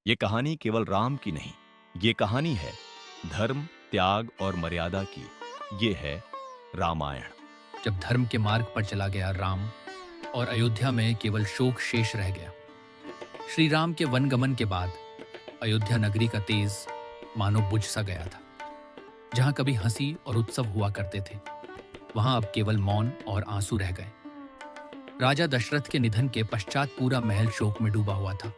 ये कहानी केवल राम की नहीं, ये कहानी है धर्म, त्याग और मर्यादा की। ये है रामायण। जब धर्म के मार्ग पर चला गया राम और अयोध्या में केवल शोक शेष रह गया। श्री राम के वनगमन के बाद अयोध्या नगरी का तेज मानो बुझ सा गया था। जहां कभी हंसी और उत्सव हुआ करते थे, वहां अब केवल मौन और आंसू रह गए। राजा दशरथ के निधन के पश्चात पूरा महल शोक में डूबा हुआ था।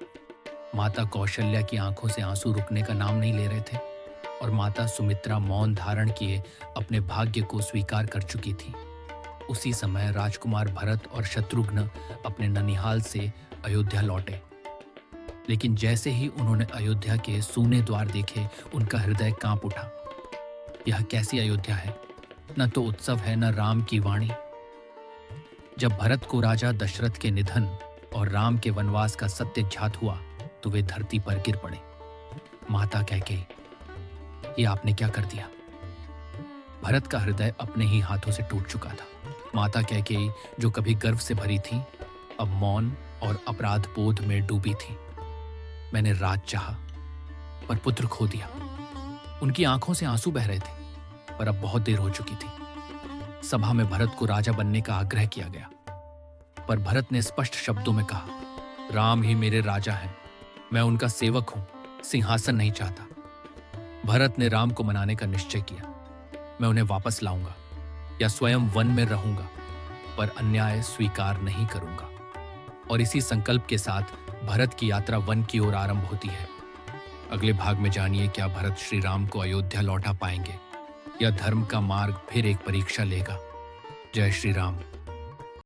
माता कौशल्या की आंखों से आंसू रुकने का नाम नहीं ले रहे थे और माता सुमित्रा मौन धारण किए अपने भाग्य को स्वीकार कर चुकी थी। उसी समय राजकुमार भरत और शत्रुघ्न अपने ननिहाल से अयोध्या लौटे। लेकिन जैसे ही उन्होंने अयोध्या के सूने द्वार देखे, उनका हृदय कांप उठा। यह कैसी अयोध्या है? न तो उत्सव है, न राम की वाणी। जब भरत को राजा दशरथ के निधन और राम के वनवास का सत्य ज्ञात हुआ तो वे धरती पर गिर पड़े। माता कैकेयी, ये आपने क्या कर दिया? भरत का हृदय अपने ही हाथों से टूट चुका था। माता कैकेयी, जो कभी गर्व से भरी थी, अब मौन और अपराध बोध में डूबी थी। मैंने राज चाहा पर पुत्र खो दिया। उनकी आंखों से आंसू बह रहे थे, पर अब बहुत देर हो चुकी थी। सभा में भरत को राजा बनने का आग्रह किया गया, पर भरत ने स्पष्ट शब्दों में कहा, राम ही मेरे राजा हैं, मैं उनका सेवक हूं, सिंहासन नहीं चाहता। भरत ने राम को मनाने का निश्चय किया। मैं उन्हें वापस लाऊंगा या स्वयं वन में रहूंगा, पर अन्याय स्वीकार नहीं करूंगा। और इसी संकल्प के साथ भरत की यात्रा वन की ओर आरंभ होती है। अगले भाग में जानिए, क्या भरत श्री राम को अयोध्या लौटा पाएंगे या धर्म का मार्ग फिर एक परीक्षा लेगा। जय श्री राम।